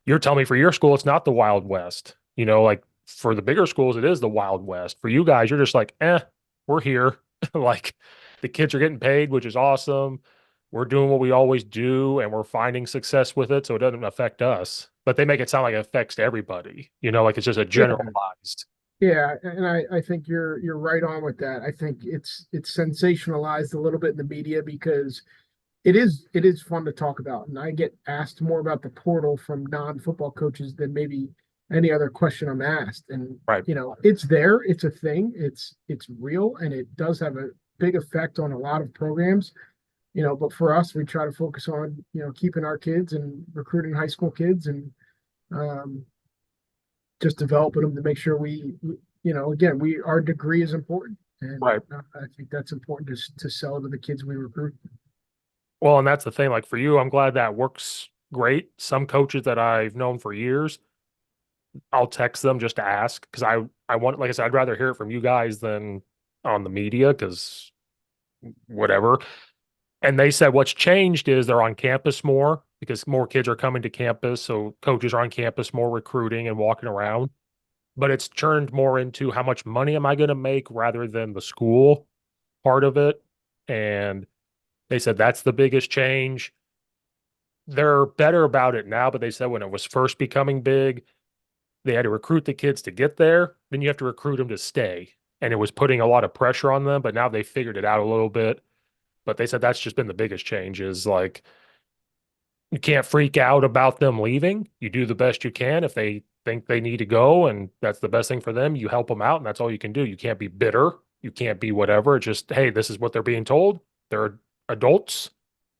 you're telling me for your school, it's not the Wild West. Like for the bigger schools, it is the Wild West. For you guys, you're just like, we're here. Like the kids are getting paid, which is awesome. We're doing what we always do and we're finding success with it. So it doesn't affect us. But they make it sound like it affects everybody, like it's just a Yeah. generalized. Yeah. And I think you're right on with that. I think it's sensationalized a little bit in the media because it is fun to talk about. And I get asked more about the portal from non-football coaches than maybe any other question I'm asked. And Right. it's there, it's a thing, it's real, and it does have a big effect on a lot of programs. But for us, we try to focus on, keeping our kids and recruiting high school kids and um, just developing them to make sure again, our degree is important. And Right. I think that's important to sell to the kids we recruit. Well, and that's the thing. Like for you, I'm glad that works great. Some coaches that I've known for years, I'll text them just to ask because I want, like I said, I'd rather hear it from you guys than on the media because whatever. And they said what's changed is they're on campus more because more kids are coming to campus. So coaches are on campus more recruiting and walking around. But it's turned more into how much money am I going to make rather than the school part of it. And they said that's the biggest change. They're better about it now, but they said when it was first becoming big, they had to recruit the kids to get there. Then you have to recruit them to stay. And it was putting a lot of pressure on them, but now they figured it out a little bit. But they said that's just been the biggest change is like you can't freak out about them leaving. You do the best you can. If they think they need to go and that's the best thing for them, you help them out and that's all you can do. You can't be bitter. You can't be whatever. It's just, hey, this is what they're being told. They're adults.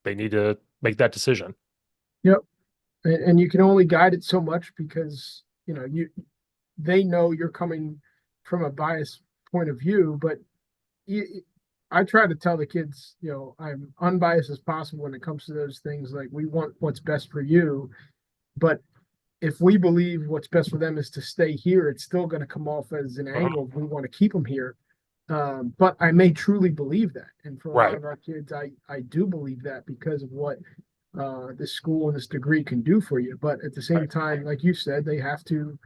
They need to make that decision. Yep. And you can only guide it so much because, they know you're coming from a biased point of view, but I try to tell the kids, I'm unbiased as possible when it comes to those things. Like, we want what's best for you, but if we believe what's best for them is to stay here, it's still going to come off as an Mhm. angle if we want to keep them here. But I may truly believe that. And for a lot Right. of our kids, I do believe that because of what this school and this degree can do for you. But at the same Right. time, like you said, they have to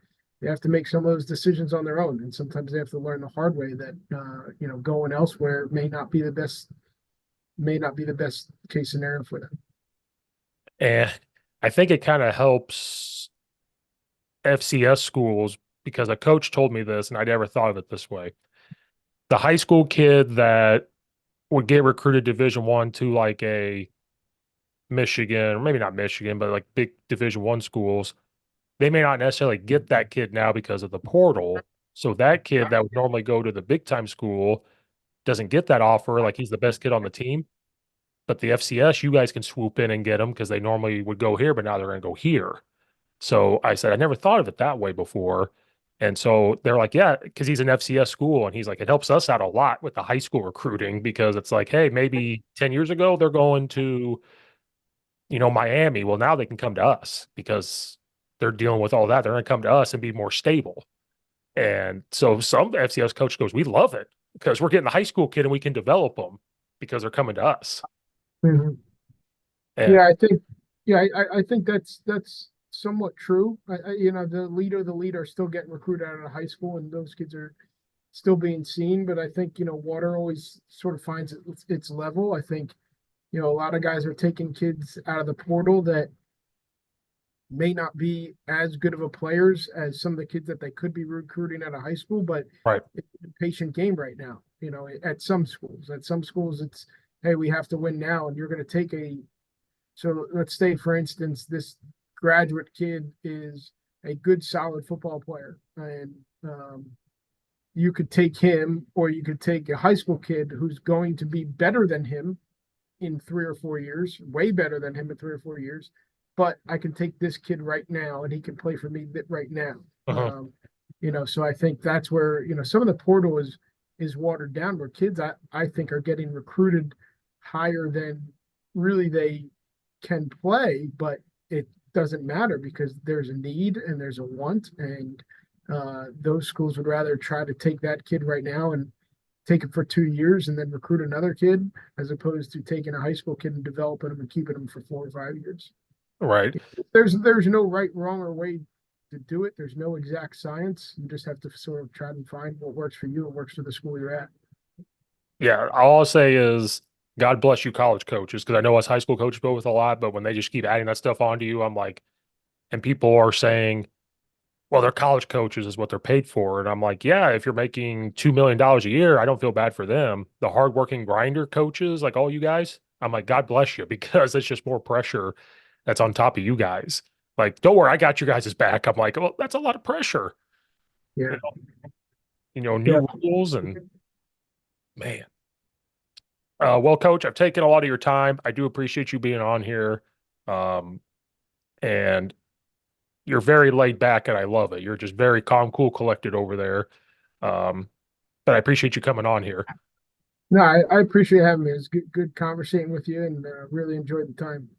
make some of those decisions on their own. And sometimes they have to learn the hard way that going elsewhere may not be the best case scenario for them. And I think it kind of helps FCS schools because a coach told me this, and I never thought of it this way. The high school kid that would get recruited Division 1 to like a Michigan, or maybe not Michigan, but like big Division 1 schools, they may not necessarily get that kid now because of the portal. So that kid that would normally go to the big time school doesn't get that offer. Like, he's the best kid on the team. But the FCS, you guys can swoop in and get them because they normally would go here, but now they're going to go here. So I said, I never thought of it that way before. And so they're like, yeah, because he's an FCS school. And he's like, it helps us out a lot with the high school recruiting because it's like, hey, maybe 10 years ago they're going to, Miami. Well, now they can come to us because they're dealing with all that. They're going to come to us and be more stable. And so some FCS coach goes, we love it because we're getting the high school kid and we can develop them because they're coming to us. Mhm. And Yeah, I think, yeah, I think that's somewhat true. The lead are still getting recruited out of high school, and those kids are still being seen. But I think water always sort of finds its level. I think a lot of guys are taking kids out of the portal that may not be as good of a players as some of the kids that they could be recruiting out of high school, but right. it's a patient game right now. At some schools, it's, hey, we have to win now, and you're going to take a so let's say, for instance, this graduate kid is a good, solid football player, and you could take him, or you could take a high school kid who's going to be better than him in 3 or 4 years, way better than him in 3 or 4 years. But I can take this kid right now, and he can play for me right now. Uh-huh. So I think that's where some of the portal is watered down, where kids I think are getting recruited higher than really they can play, but it doesn't matter because there's a need and there's a want, and those schools would rather try to take that kid right now and take it for 2 years and then recruit another kid as opposed to taking a high school kid and developing them and keeping them for 4 or 5 years. Right. There's no right, wrong, or way to do it. There's no exact science. You just have to sort of try and find what works for you and works for the school you're at. Yeah. All I'll say is God bless you, college coaches, because I know us high school coaches go with a lot, but when they just keep adding that stuff onto you, I'm like, and people are saying, well, they're college coaches is what they're paid for. And I'm like, yeah, if you're making $2 million a year, I don't feel bad for them. The hardworking grinder coaches, like all you guys, I'm like, God bless you, because it's just more pressure that's on top of you guys. Like, don't worry, I got you guys' back. I'm like, well, that's a lot of pressure, Yeah. you Yeah. new rules and man. Well, coach, I've taken a lot of your time. I do appreciate you being on here. Um, and you're very laid back and I love it. You're just very calm, cool, collected over there. Um, but I appreciate you coming on here. No, I appreciate having me. It was good conversating with you, and really enjoyed the time.